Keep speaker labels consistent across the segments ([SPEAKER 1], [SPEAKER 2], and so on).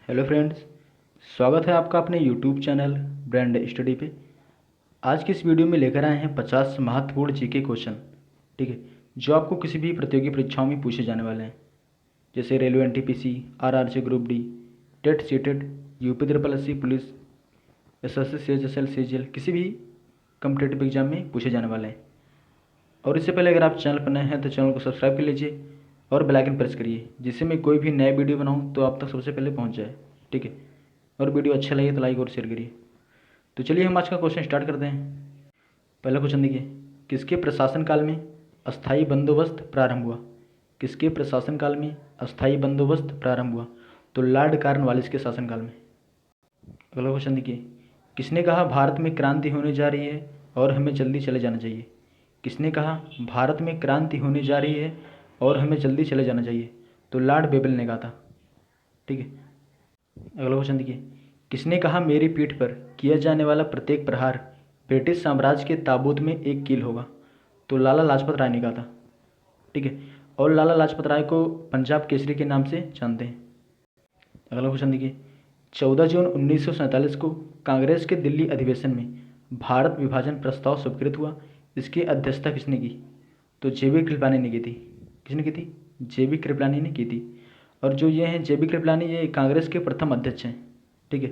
[SPEAKER 1] Hello friends, स्वागत है आपका अपने यूट्यूब चैनल ब्रांड स्टडी पे। आज की इस वीडियो में लेकर आए हैं 50 महत्वपूर्ण जीके क्वेश्चन, ठीक है, जो आपको किसी भी प्रतियोगी परीक्षाओं में पूछे जाने वाले हैं, जैसे railway NTPC, RRC group D, TET CTET, UP triple SC police, SSC CHSL CGL, किसी भी कम्पिटेटिव एग्जाम में पूछे जाने वाले हैं। और इससे पहले अगर आप चैनल पर नए हैं तो चैनल को सब्सक्राइब कर लीजिए और बेल आइकन प्रेस करिए, जिससे मैं कोई भी नया वीडियो बनाऊँ तो आप तक सबसे पहले पहुँच जाए, ठीक है। और वीडियो अच्छा लगे तो लाइक और शेयर करिए। तो चलिए हम आज का क्वेश्चन स्टार्ट करते हैं। पहला क्वेश्चन देखिए, किसके प्रशासन काल में अस्थायी बंदोबस्त प्रारंभ हुआ? किसके प्रशासन काल में अस्थायी बंदोबस्त प्रारंभ हुआ? तो लॉर्ड कॉर्नवालिस के शासनकाल में। अगला क्वेश्चन देखिए, किसने कहा भारत में क्रांति होने जा रही है और हमें जल्दी चले जाना चाहिए? किसने कहा भारत में क्रांति होने जा रही है और हमें जल्दी चले जाना चाहिए? तो लॉर्ड बेबल ने कहा था, ठीक है। अगला क्वेश्चन देखिए, किसने कहा मेरी पीठ पर किया जाने वाला प्रत्येक प्रहार ब्रिटिश साम्राज्य के ताबूत में एक कील होगा? तो लाला लाजपत राय ने कहा था, ठीक है। और लाला लाजपत राय को पंजाब केसरी के नाम से जानते हैं। अगला क्वेश्चन देखिए, 14 जून 1947 को कांग्रेस के दिल्ली अधिवेशन में भारत विभाजन प्रस्ताव स्वीकृत हुआ। इसकी अध्यक्षता किसने की? तो जेबी कृपलानी ने की थी। किसने की थी? जेबी कृपलानी ने की थी। और जो ये हैं जेबी कृपलानी, ये कांग्रेस के प्रथम अध्यक्ष हैं, ठीक है।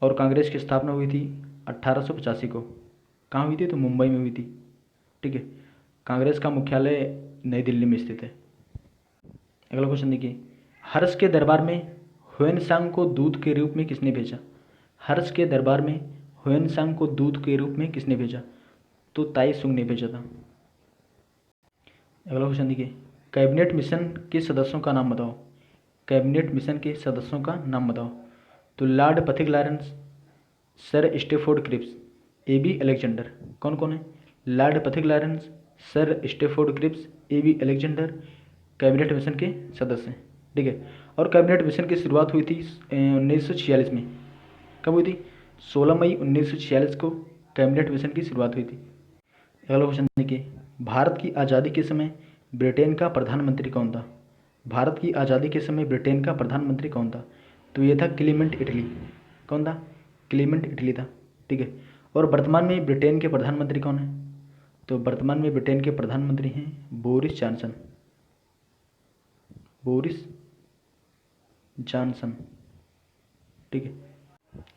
[SPEAKER 1] और कांग्रेस की स्थापना हुई थी 1885 को। कहाँ हुई थी? तो मुंबई में हुई थी, ठीक है। कांग्रेस का मुख्यालय नई दिल्ली में स्थित है। अगला क्वेश्चन देखिए, हर्ष के दरबार में ह्वेनसांग को दूत के रूप में किसने भेजा? हर्ष के दरबार में ह्वेनसांग को दूत के रूप में किसने भेजा? तो ताई सुंग ने भेजा था। अगला क्वेश्चन देखिए, कैबिनेट मिशन के सदस्यों का नाम बताओ। कैबिनेट मिशन के सदस्यों का नाम बताओ। तो lord Pethick Lawrence, sir Stafford Cripps, A B Alexander. कौन कौन है? Lord Pethick Lawrence, sir Stafford Cripps, A B Alexander cabinet mission के सदस्य हैं, ठीक है। और कैबिनेट मिशन की शुरुआत हुई थी 1946 में। कब हुई थी? 16 मई 1946 को कैबिनेट मिशन की शुरुआत हुई थी। अगला क्वेश्चन देखिए, भारत की आज़ादी के समय ब्रिटेन का प्रधानमंत्री कौन था? भारत की आज़ादी के समय ब्रिटेन का प्रधानमंत्री कौन था? तो ये था क्लीमेंट इटली। कौन था? क्लीमेंट इटली था, ठीक है। और वर्तमान में ब्रिटेन के प्रधानमंत्री कौन है? तो वर्तमान में ब्रिटेन के प्रधानमंत्री हैं बोरिस जॉनसन। बोरिस जॉनसन, ठीक है।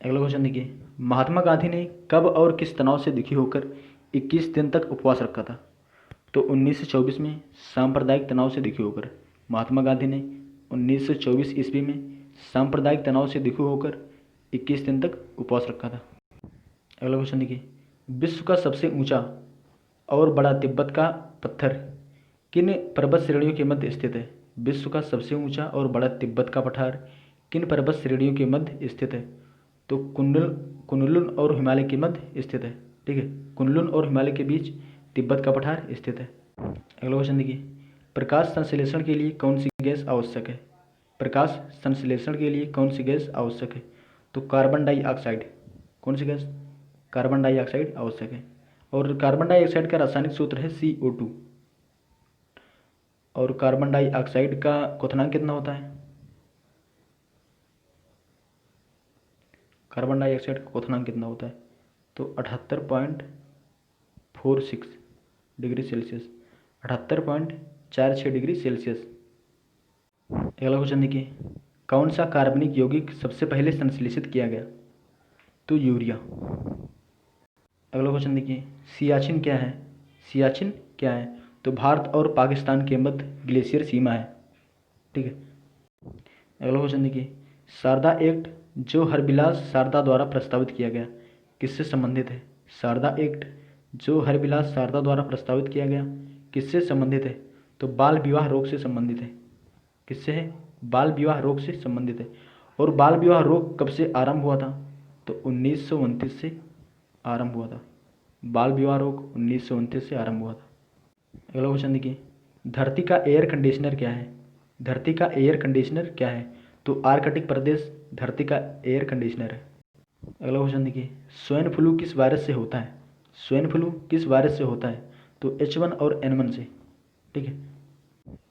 [SPEAKER 1] अगला क्वेश्चन देखिए, महात्मा गांधी ने कब और किस तनाव से दुखी होकर 21 दिन तक उपवास रखा था? तो 1924 में सांप्रदायिक तनाव से दुखी होकर महात्मा गांधी ने 1924 ईस्वी में सांप्रदायिक तनाव से दुखी होकर 21 दिन तक उपवास रखा था। अगला क्वेश्चन देखिए, विश्व का सबसे ऊंचा और बड़ा तिब्बत का पत्थर किन पर्वत श्रेणियों के मध्य स्थित है? विश्व का सबसे ऊंचा और बड़ा तिब्बत का पठार किन पर्वत श्रेणियों के मध्य स्थित है? तो कुनलुन और हिमालय के मध्य स्थित है, ठीक है। कुनलुन और हिमालय के बीच तिब्बत का पठार स्थित है। अगला क्वेश्चन देखिए, प्रकाश संश्लेषण के लिए कौन सी गैस आवश्यक है? प्रकाश संश्लेषण के लिए कौन सी गैस आवश्यक है? तो कार्बन डाइऑक्साइड। कौन सी गैस? कार्बन डाइऑक्साइड आवश्यक है। और कार्बन डाइऑक्साइड का रासायनिक सूत्र है CO2। और कार्बन डाइऑक्साइड का क्वथनांक कितना होता है? कार्बन डाइऑक्साइड का क्वथनांक कितना होता है? तो 78.46 डिग्री सेल्सियस, 78.46 डिग्री सेल्सियस। अगला क्वेश्चन देखिए, कौन सा कार्बनिक यौगिक सबसे पहले संश्लेषित किया गया? तो यूरिया। अगला क्वेश्चन देखिए, सियाचिन क्या है? सियाचिन क्या है? तो भारत और पाकिस्तान के मध्य ग्लेशियर सीमा है, ठीक है। अगला क्वेश्चन देखिए, शारदा एक्ट जो हरबिलास शारदा द्वारा प्रस्तावित किया गया किससे संबंधित है? शारदा एक्ट जो हरबिलास शारदा द्वारा प्रस्तावित किया गया किससे संबंधित है? तो बाल विवाह रोग से संबंधित है। किससे है? बाल विवाह रोग से संबंधित है। और बाल विवाह रोग कब से आरंभ हुआ था? तो 1929 से आरंभ हुआ था। बाल विवाह रोग 1929 से आरंभ हुआ था। अगला क्वेश्चन देखिए, धरती का एयर कंडीशनर क्या है? धरती का एयर कंडीशनर क्या है? तो आर्कटिक प्रदेश धरती का एयर कंडीशनर है। अगला क्वेश्चन देखिए, स्वाइन फ्लू किस वायरस से होता है? स्वाइन फ्लू किस वायरस से होता है? तो H1 और N1 से, ठीक है।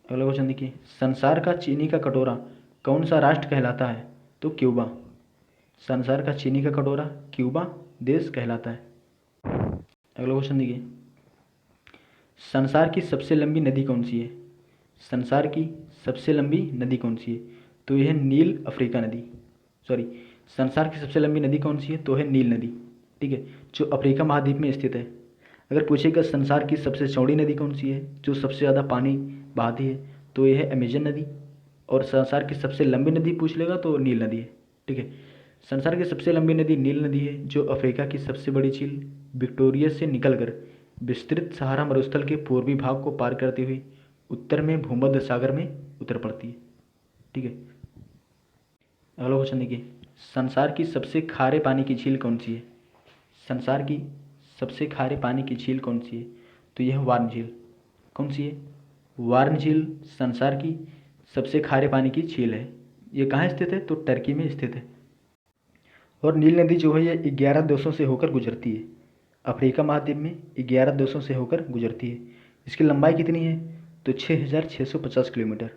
[SPEAKER 1] अगला क्वेश्चन देखिए, संसार का चीनी का कटोरा कौन सा राष्ट्र कहलाता है? तो क्यूबा। संसार का चीनी का कटोरा क्यूबा देश कहलाता है। अगला क्वेश्चन देखिए, संसार की सबसे लंबी नदी कौन सी है? संसार की सबसे लंबी नदी कौन सी है? तो यह नील अफ्रीका नदी, सॉरी, संसार की सबसे लंबी नदी कौन सी है? तो है नील नदी, ठीक है, जो अफ्रीका महाद्वीप में स्थित है। अगर पूछेगा संसार की सबसे चौड़ी नदी कौन सी है, जो सबसे ज़्यादा पानी बहाती है, तो यह है अमेजन नदी। और संसार की सबसे लंबी नदी पूछ लेगा तो नील नदी है, ठीक है। संसार की सबसे लंबी नदी नील नदी है, जो अफ्रीका की सबसे बड़ी झील विक्टोरिया से निकलकर विस्तृत सहारा मरुस्थल के पूर्वी भाग को पार करते हुए उत्तर में भूमध्य सागर में उतर पड़ती है, ठीक है। अगला क्वेश्चन देखिए, संसार की सबसे खारे पानी की झील कौन सी है? संसार की सबसे खारे पानी की झील कौन सी है? तो यह वार्न झील। कौन सी है? वार्न झील संसार की सबसे खारे पानी की झील है। ये कहाँ स्थित है? तो टर्की में स्थित है। और नील नदी जो है ये 11 देशों से होकर गुजरती है। अफ्रीका महाद्वीप में 11 देशों से होकर गुजरती है। इसकी लंबाई कितनी है? तो 6650 किलोमीटर,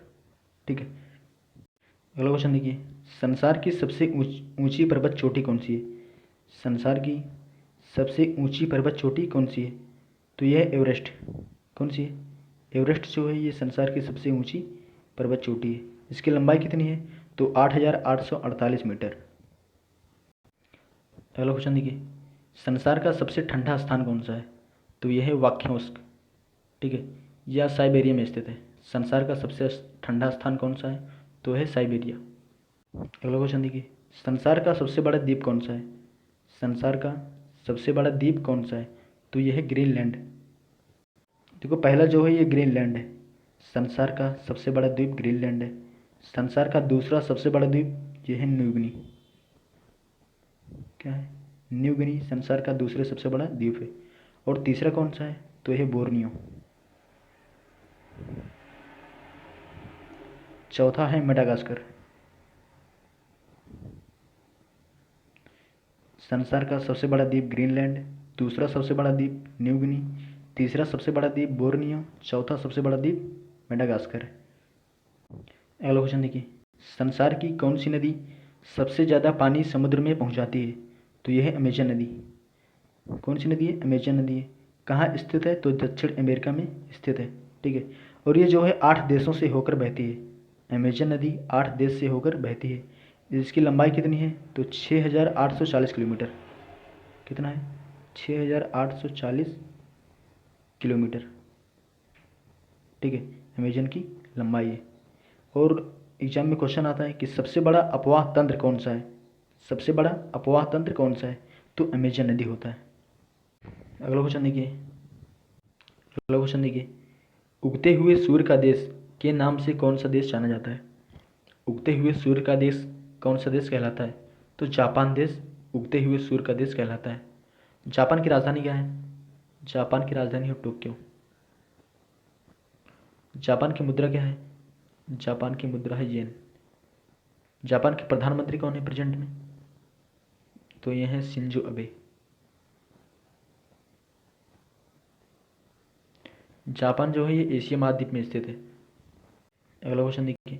[SPEAKER 1] ठीक है। अगला क्वेश्चन देखिए, संसार की सबसे ऊंची पर्वत चोटी कौन सी है? संसार की सबसे ऊंची पर्वत चोटी कौन सी है? तो यह है एवरेस्ट। कौन सी है? एवरेस्ट जो है ये संसार की सबसे ऊंची पर्वत चोटी है। इसकी लंबाई कितनी है? तो 8848 मीटर। अगला क्वेश्चन देखिए, संसार का सबसे ठंडा स्थान कौन सा है? तो यह है वाक्योस्क, ठीक है, यह साइबेरिया में स्थित है। संसार का सबसे ठंडा स्थान कौन सा है? तो है साइबेरिया। अगला क्वेश्चन देखिए, संसार का सबसे बड़ा द्वीप कौन सा है? संसार का सबसे बड़ा द्वीप कौन सा है? तो यह है ग्रीनलैंड। देखो पहला जो है ये ग्रीनलैंड है। संसार का सबसे बड़ा द्वीप ग्रीनलैंड है। संसार का दूसरा सबसे बड़ा द्वीप ये है न्यूगिनी। क्या है? न्यूगिनी संसार का दूसरे सबसे बड़ा द्वीप है। और तीसरा कौन सा है? तो यह बोर्नियो। चौथा है मेडागास्कर। संसार का सबसे बड़ा द्वीप ग्रीनलैंड, दूसरा सबसे बड़ा द्वीप न्यूगिनी, तीसरा सबसे बड़ा द्वीप बोर्नियो, चौथा सबसे बड़ा द्वीप मेडागास्कर है। अगला क्वेश्चन देखिए, संसार की कौन सी नदी सबसे ज़्यादा पानी समुद्र में पहुंचाती है? तो यह है अमेजन नदी। कौन सी नदी है? अमेजन नदी है। कहाँ स्थित है? तो दक्षिण अमेरिका में स्थित है, ठीक है। और ये जो है 8 देशों से होकर बहती है। अमेजन नदी 8 देश से होकर बहती है। इसकी लंबाई कितनी है? तो 6840 किलोमीटर। कितना है? 6840 किलोमीटर, ठीक है, अमेजन की लंबाई है। और एग्जाम में क्वेश्चन आता है कि सबसे बड़ा अपवाह तंत्र कौन सा है? सबसे बड़ा अपवाह तंत्र कौन सा है? तो अमेजन नदी होता है। अगला क्वेश्चन देखिए, उगते हुए सूर्य का देश के नाम से कौन सा देश जाना जाता है? उगते हुए सूर्य का देश कौन सा देश कहलाता है? तो जापान देश उगते हुए सूर्य का देश कहलाता है। जापान की राजधानी क्या है? जापान की राजधानी है टोक्यो। जापान की मुद्रा क्या है? जापान की मुद्रा है येन। जापान के प्रधानमंत्री कौन है प्रेजेंट में? तो ये है शिंजो अबे। जापान जो है ये एशिया महाद्वीप में स्थित है। अगला क्वेश्चन देखिए,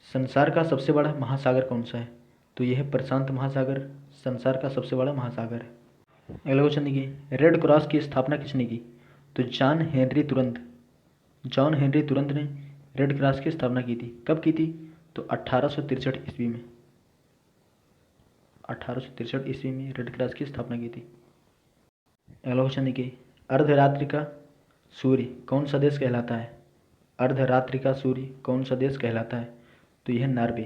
[SPEAKER 1] संसार का सबसे बड़ा महासागर कौन सा है? तो यह है प्रशांत महासागर संसार का सबसे बड़ा महासागर है। अगला क्वेश्चन देखिए, रेड क्रॉस की स्थापना किसने की? तो जॉन हेनरी तुरंत ने रेड क्रॉस की स्थापना की थी। कब की थी? तो 1863 ईस्वी में। 1863 ईस्वी में रेड क्रॉस की स्थापना की थी। अगला क्वेश्चन देखिए, अर्धरात्रि का सूर्य कौन सा देश कहलाता है? अर्धरात्रि का सूर्य कौन सा देश कहलाता है? तो यह नॉर्वे,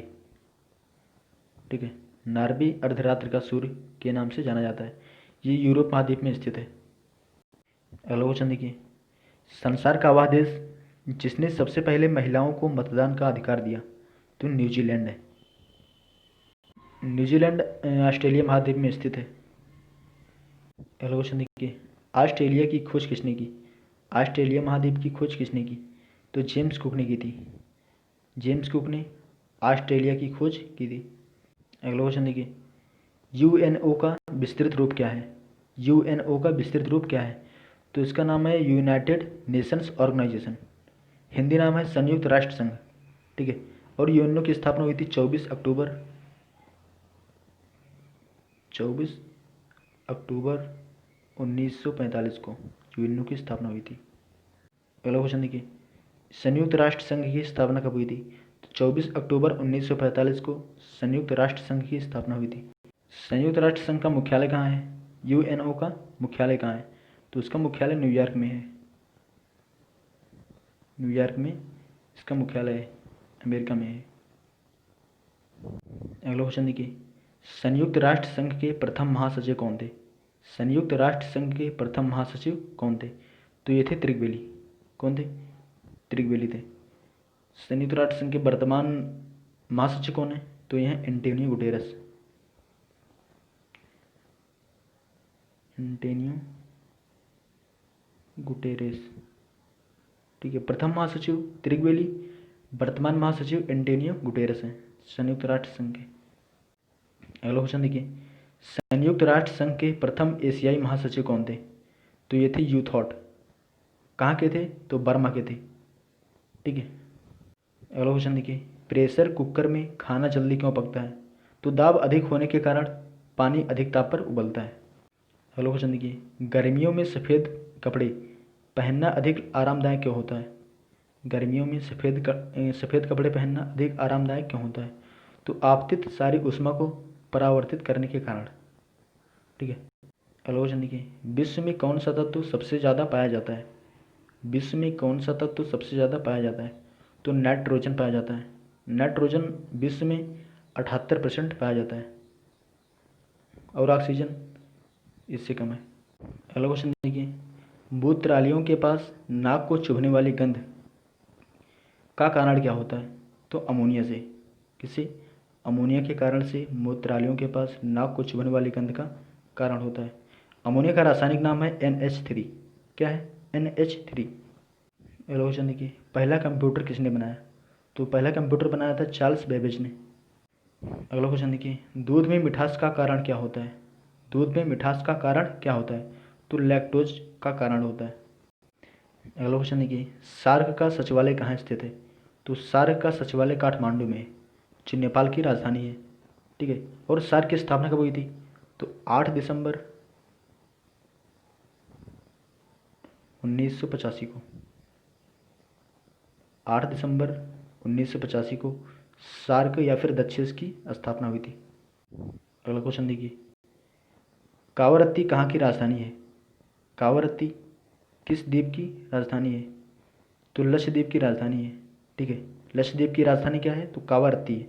[SPEAKER 1] ठीक है, नॉर्वे अर्धरात्रि का सूर्य के नाम से जाना जाता है। ये यूरोप महाद्वीप में स्थित है। अगला क्वेश्चन देखिए, संसार का वह देश जिसने सबसे पहले महिलाओं को मतदान का अधिकार दिया? तो न्यूजीलैंड है। न्यूजीलैंड ऑस्ट्रेलिया महाद्वीप में स्थित है। अगला क्वेश्चन देखिए, ऑस्ट्रेलिया की खोज किसने की? ऑस्ट्रेलिया महाद्वीप की खोज किसने की? तो जेम्स कुक ने की थी। जेम्स कुक ने ऑस्ट्रेलिया की खोज की थी। अगला क्वेश्चन देखिए, यूएनओ का विस्तृत रूप क्या है? यूएनओ का विस्तृत रूप क्या है? तो इसका नाम है यूनाइटेड नेशंस ऑर्गेनाइजेशन। हिंदी नाम है संयुक्त राष्ट्र संघ, ठीक है। और यूएनओ की स्थापना हुई थी 24 अक्टूबर 24 अक्टूबर 1945 को यूएनओ की स्थापना हुई थी। अगला क्वेश्चन देखिए, संयुक्त राष्ट्र संघ की स्थापना कब हुई थी? तो 24 अक्टूबर 1945 को संयुक्त राष्ट्र संघ की स्थापना हुई थी। संयुक्त राष्ट्र संघ का मुख्यालय कहाँ है? यूएनओ का मुख्यालय कहाँ है? तो उसका मुख्यालय न्यूयॉर्क में है। न्यूयॉर्क में इसका मुख्यालय है, अमेरिका में है। अगला क्वेश्चन देखिए, संयुक्त राष्ट्र संघ के प्रथम महासचिव कौन थे? संयुक्त राष्ट्र संघ के प्रथम महासचिव कौन थे? तो ये थे त्रिगवेली। कौन थे? त्रिगवेली थे। संयुक्त राष्ट्र संघ के वर्तमान महासचिव कौन है? तो ये हैं एंटोनियो गुटेरस। एंटोनियो गुटेरेस, ठीक है। प्रथम महासचिव त्रिगवेली, वर्तमान महासचिव एंटोनियो गुटेरस हैं संयुक्त राष्ट्र संघ के। अगला क्वेश्चन देखिए, संयुक्त राष्ट्र संघ के प्रथम एशियाई महासचिव कौन थे? तो ये थे यू थॉट। कहाँ के थे? तो बर्मा के थे, ठीक है। अगला क्वेश्चन देखिए, प्रेशर कुकर में खाना जल्दी क्यों पकता है? तो दाब अधिक होने के कारण पानी अधिक ताप पर उबलता है। अगला क्वेश्चन देखिए, गर्मियों में सफ़ेद कपड़े पहनना अधिक आरामदायक क्यों होता है? गर्मियों में सफ़ेद कपड़े पहनना अधिक आरामदायक क्यों होता है? तो आपतित सारी ऊष्मा को परावर्तित करने के कारण, ठीक है। अगला क्वेश्चन देखिए, विश्व में कौन सा तत्व सबसे ज़्यादा पाया जाता है? विश्व में कौन सा तत्व सबसे ज़्यादा पाया जाता है? तो नाइट्रोजन पाया जाता है। नाइट्रोजन विश्व में 78% पाया जाता है और ऑक्सीजन इससे कम है। अगला क्वेश्चन देखिए, मूत्रालियों के पास नाक को चुभने वाली गंध का कारण क्या होता है? तो अमोनिया से। किससे? अमोनिया के कारण से मूत्रालियों के पास नाक को चुभने वाली गंध का कारण होता है। अमोनिया का रासायनिक नाम है NH3। क्या है? NH3। अगला क्वेश्चन देखिए, पहला कंप्यूटर किसने बनाया? तो पहला कंप्यूटर बनाया था चार्ल्स बेबेज ने। अगला क्वेश्चन देखिए, दूध में मिठास का कारण क्या होता है? दूध में मिठास का कारण क्या होता है? तो लैक्टोज का कारण होता है। अगला क्वेश्चन देखिए, सार्क का सचिवालय कहाँ स्थित है? तो सार्क का सचिवालय काठमांडू में है, जो नेपाल की राजधानी है, ठीक है। और सार्क की स्थापना कब हुई थी? तो 8 दिसंबर 1985 को। 8 दिसंबर 1985 को सार्क या फिर दक्षिण की स्थापना हुई थी। अगला क्वेश्चन देखिए, कावरत्ती कहाँ की राजधानी है? कावरत्ती किस द्वीप की राजधानी है? तो लक्षद्वीप की राजधानी है, ठीक है। लक्षद्वीप की राजधानी क्या है? तो कावरत्ती है।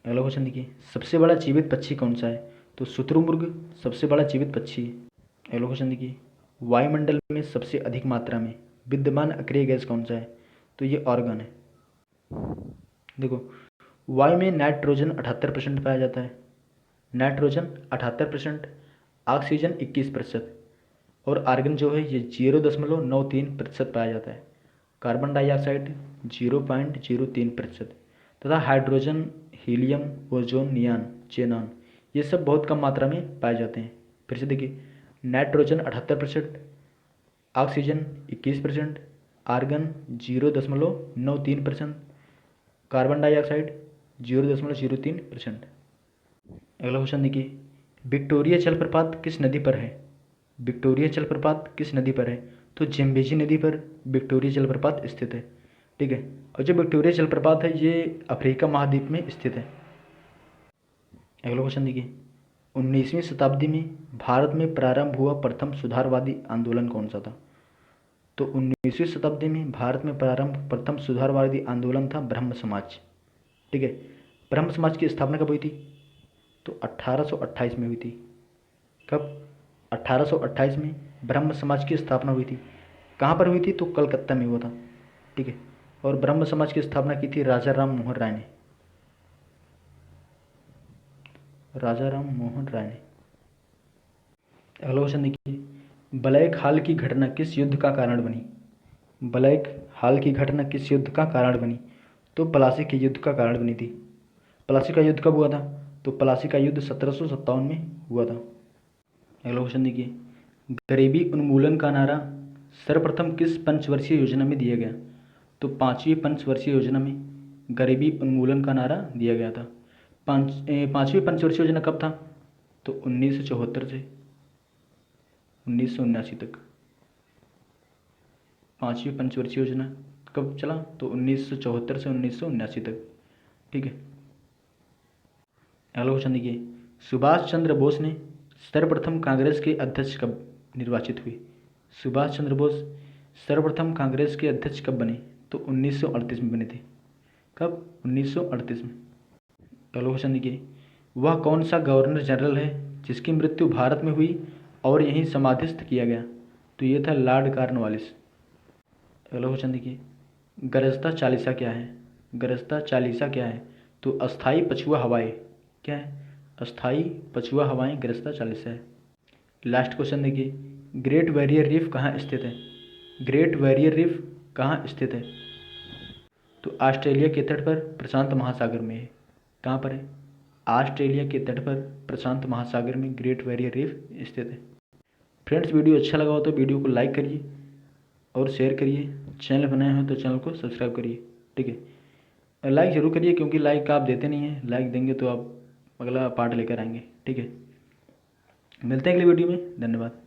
[SPEAKER 1] अगला क्वेश्चन देखिए, सबसे बड़ा जीवित पक्षी कौन सा है? तो शुतुरमुर्ग सबसे बड़ा जीवित पक्षी है। अगला क्वेश्चन देखिए, वायुमंडल में सबसे अधिक मात्रा में विद्यमान अक्रिय गैस कौन सा है? तो ये ऑर्गन है। देखो, वायु में नाइट्रोजन 78% पाया जाता है, नाइट्रोजन 78%, ऑक्सीजन 21% और आर्गन जो है ये 0.93% पाया जाता है। कार्बन डाइऑक्साइड 0.03% तथा हाइड्रोजन, हीलियम, ओजोन, नियान, चेनान ये सब बहुत कम मात्रा में पाए जाते हैं। फिर से देखिए, nitrogen 78%, oxygen 21%, argon 0.93%, carbon dioxide 0.03%। अगला क्वेश्चन देखिए, विक्टोरिया जलप्रपात किस नदी पर है? विक्टोरिया जलप्रपात किस नदी पर है? तो जेम्बेजी नदी पर विक्टोरिया जलप्रपात स्थित है, ठीक है। और जो विक्टोरिया जलप्रपात है ये अफ्रीका महाद्वीप में स्थित है। अगला क्वेश्चन देखिए, 19वीं शताब्दी में भारत में प्रारंभ हुआ प्रथम सुधारवादी आंदोलन कौन सा था? तो 19वीं शताब्दी में भारत में प्रारंभ प्रथम सुधारवादी आंदोलन था ब्रह्म समाज, ठीक है। ब्रह्म समाज की स्थापना कब हुई थी? तो 1828 में हुई थी। कब? 1828 में ब्रह्म समाज की स्थापना हुई थी। कहाँ पर हुई थी? तो कलकत्ता में हुआ था, ठीक है। और ब्रह्म समाज की स्थापना की थी राजा राम मोहन राय ने। राजा राम मोहन राय ने। अगला क्वेश्चन देखिए, ब्लैक हाल की घटना किस युद्ध का कारण बनी? ब्लैक हाल की घटना किस युद्ध का कारण बनी? तो प्लासी के युद्ध का कारण बनी थी। प्लासी का युद्ध कब हुआ था? तो प्लासी का युद्ध 1757 में हुआ था। अगला क्वेश्चन देखिए, गरीबी उन्मूलन का नारा सर्वप्रथम किस पंचवर्षीय योजना में दिया गया? तो 5वीं पंचवर्षीय योजना में गरीबी उन्मूलन का नारा दिया गया था। 5वीं पंचवर्षीय योजना कब था? तो 1974 से 1979 तक। 5वीं पंचवर्षीय योजना कब चला? तो 1974 से 1979 तक। ठीक है। अगला क्वेश्चन देखिए, सुभाष चंद्र बोस ने सर्वप्रथम कांग्रेस के अध्यक्ष कब निर्वाचित हुए? सुभाष चंद्र बोस सर्वप्रथम कांग्रेस के अध्यक्ष कब बने? तो 1938 में बने थे। कब? 1938 में। अगला क्वेश्चन देखिए, वह कौन सा गवर्नर जनरल है जिसकी मृत्यु भारत में हुई और यहीं समाधिस्थ किया गया? तो ये था लॉर्ड कॉर्नवालिस। अगला क्वेश्चन देखिए, गरजता चालीसा क्या है? गरजता चालीसा क्या है? तो अस्थाई पछुआ हवाएं। क्या है? अस्थाई पछुआ हवाएं गरजता चालीसा है। लास्ट क्वेश्चन देखिए, ग्रेट बैरियर रीफ कहाँ स्थित है? ग्रेट बैरियर रीफ कहाँ स्थित है? तो ऑस्ट्रेलिया के तट पर प्रशांत महासागर में है। कहाँ पर है? ऑस्ट्रेलिया के तट पर प्रशांत महासागर में ग्रेट बैरियर रीफ स्थित है। फ्रेंड्स, वीडियो अच्छा लगा हो तो वीडियो को लाइक करिए और शेयर करिए। चैनल बनाए हो तो चैनल को सब्सक्राइब करिए। ठीक है। लाइक ज़रूर करिए क्योंकि लाइक आप देते नहीं हैं। लाइक देंगे तो आप अगला पार्ट लेकर आएंगे। ठीक है। मिलते हैं अगली वीडियो में। धन्यवाद।